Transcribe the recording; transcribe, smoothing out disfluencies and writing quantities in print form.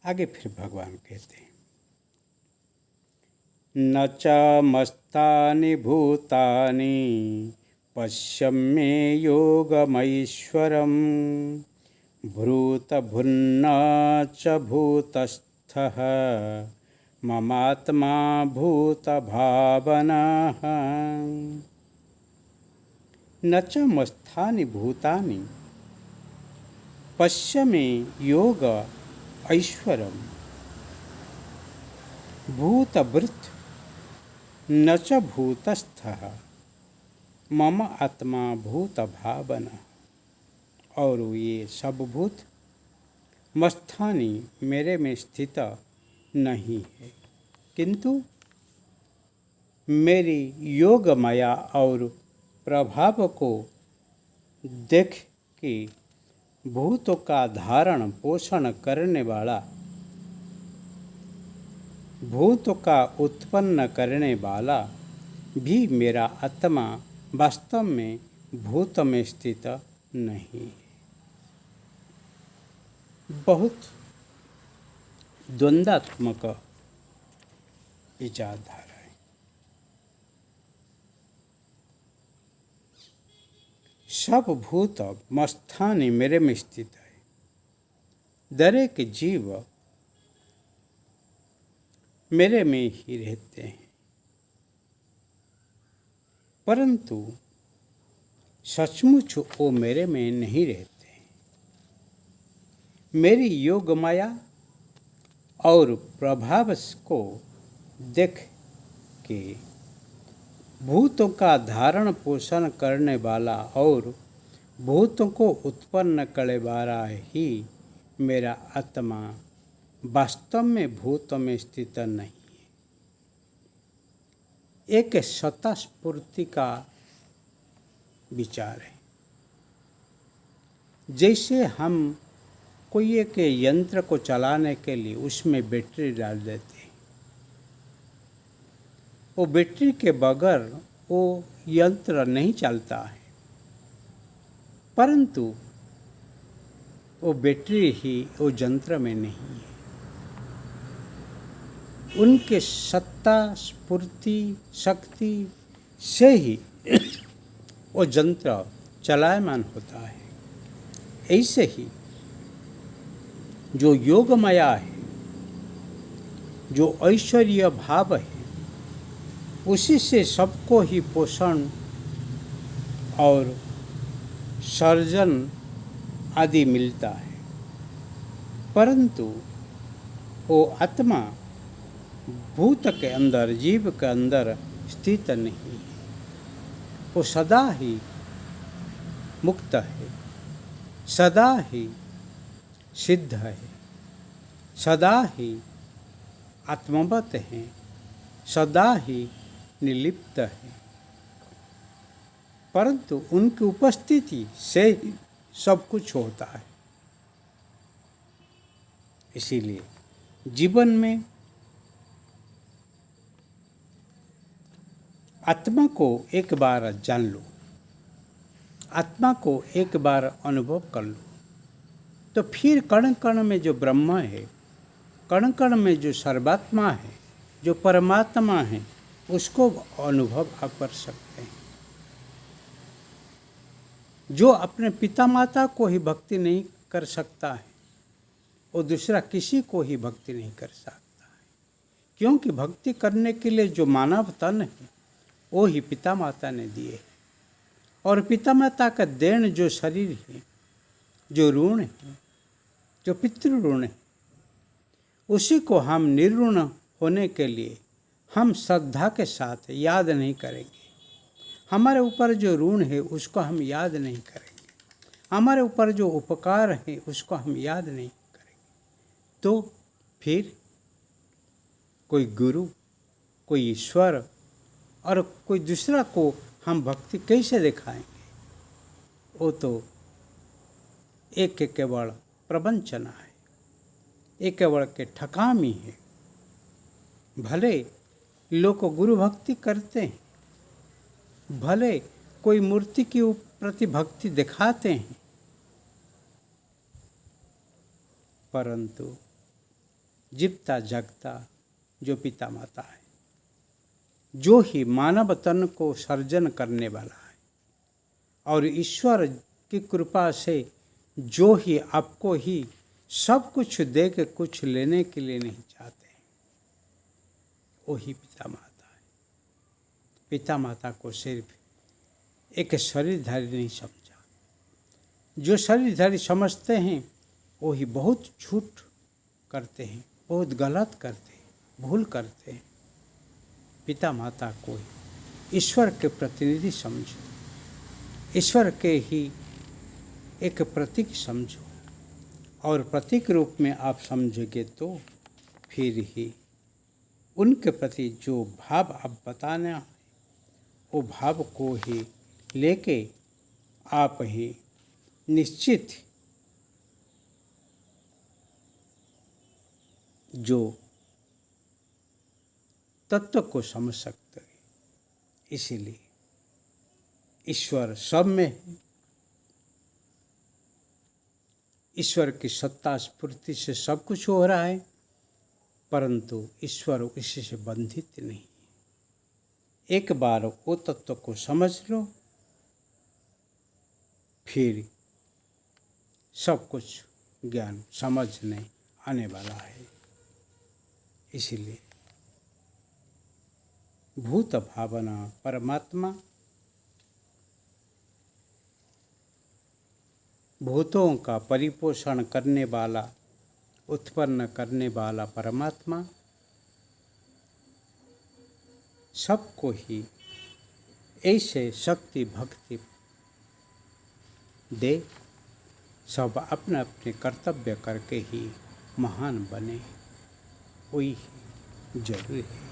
आगे फिर भगवान कहते हैं, न च मस्तानि भूतानि पश्यन्मे योगमैश्वरम् भूतभुन्न च भूतस्थः ममात्मा भूतभावनः। न च मस्तानि भूतानि पश्यन्मे योग ऐश्वरम् भूतभृत् न च भूतस्थः मम आत्मा भूतभावनः। और ये सब भूत मस्थानी मेरे में स्थित नहीं है, किंतु मेरी योग माया और प्रभाव को देख के भूतों का धारण पोषण करने वाला, भूतों का उत्पन्न करने वाला भी मेरा आत्मा वास्तव में भूत में स्थित नहीं है। बहुत द्वंद्वात्मक विचारधारा है। सब भूत मस्थानी मेरे में स्थित है। दरेक जीव मेरे में ही रहते हैं, परंतु सचमुच वो मेरे में नहीं रहते। मेरी योग माया और प्रभाव को देख के भूतों का धारण पोषण करने वाला और भूतों को उत्पन्न करने वाला ही मेरा आत्मा वास्तव में भूत में स्थित नहीं है। एक सत्ता स्फूर्ति का विचार है। जैसे हम कोई एक यंत्र को चलाने के लिए उसमें बैटरी डाल देते हैं, वो बैटरी के बगैर वो यंत्र नहीं चलता है, परंतु वो बैटरी ही वो यंत्र में नहीं है। उनके सत्ता स्फूर्ति शक्ति से ही वो यंत्र चलायमान होता है। ऐसे ही जो योग माया है, जो ऐश्वर्य भाव है, उसी से सबको ही पोषण और सर्जन आदि मिलता है, परंतु वो आत्मा भूत के अंदर, जीव के अंदर स्थित नहीं है। वो सदा ही मुक्त है, सदा ही सिद्ध है, सदा ही आत्मवत है, सदा ही निर्लिप्त है, परंतु उनकी उपस्थिति से सब कुछ होता है। इसीलिए जीवन में आत्मा को एक बार जान लो, आत्मा को एक बार अनुभव कर लो, तो फिर कण कण में जो ब्रह्म है, कण कण में जो सर्वात्मा है, जो परमात्मा है, उसको अनुभव आप कर सकते हैं। जो अपने पिता माता को ही भक्ति नहीं कर सकता है, वो दूसरा किसी को ही भक्ति नहीं कर सकता है, क्योंकि भक्ति करने के लिए जो मानव तन है वो ही पिता माता ने दिए, और पिता माता का देन जो शरीर है, जो ऋण है, जो पितृ ऋण है, उसी को हम निर्ऋण होने के लिए हम श्रद्धा के साथ याद नहीं करेंगे। हमारे ऊपर जो ऋण है उसको हम याद नहीं करेंगे, हमारे ऊपर जो उपकार है उसको हम याद नहीं करेंगे, तो फिर कोई गुरु, कोई ईश्वर और कोई दूसरा को हम भक्ति कैसे दिखाएंगे? वो तो एक केवल प्रवंचना है, एक केवल के ठकामी है। भले लोग गुरु भक्ति करते हैं, भले कोई मूर्ति की प्रति भक्ति दिखाते हैं, परंतु जीवता जगता जो पिता माता है, जो ही मानव तन को सर्जन करने वाला है, और ईश्वर की कृपा से जो ही आपको ही सब कुछ दे के कुछ लेने के लिए नहीं चाहते, वही पिता माता है। पिता माता को सिर्फ एक शरीरधारी नहीं समझा। जो शरीरधारी समझते हैं वही बहुत झूठ करते हैं, बहुत गलत करते हैं, भूल करते हैं। पिता माता को ईश्वर के प्रतिनिधि समझो, ईश्वर के ही एक प्रतीक समझो, और प्रतीक रूप में आप समझोगे तो फिर ही उनके प्रति जो भाव आप बताना है, वो भाव को ही लेके आप ही निश्चित जो तत्व को समझ सकते हैं। इसीलिए ईश्वर सब में है। ईश्वर की सत्ता स्फूर्ति से सब कुछ हो रहा है, परंतु ईश्वर इसी से बंधित नहीं है। एक बार वो तत्व को समझ लो, फिर सब कुछ ज्ञान समझने आने वाला है। इसीलिए भूत भावना परमात्मा, भूतों का परिपोषण करने वाला, उत्पन्न करने वाला परमात्मा सबको ही ऐसे शक्ति भक्ति दे, सब अपने अपने कर्तव्य करके ही महान बने, वही जरूरी है।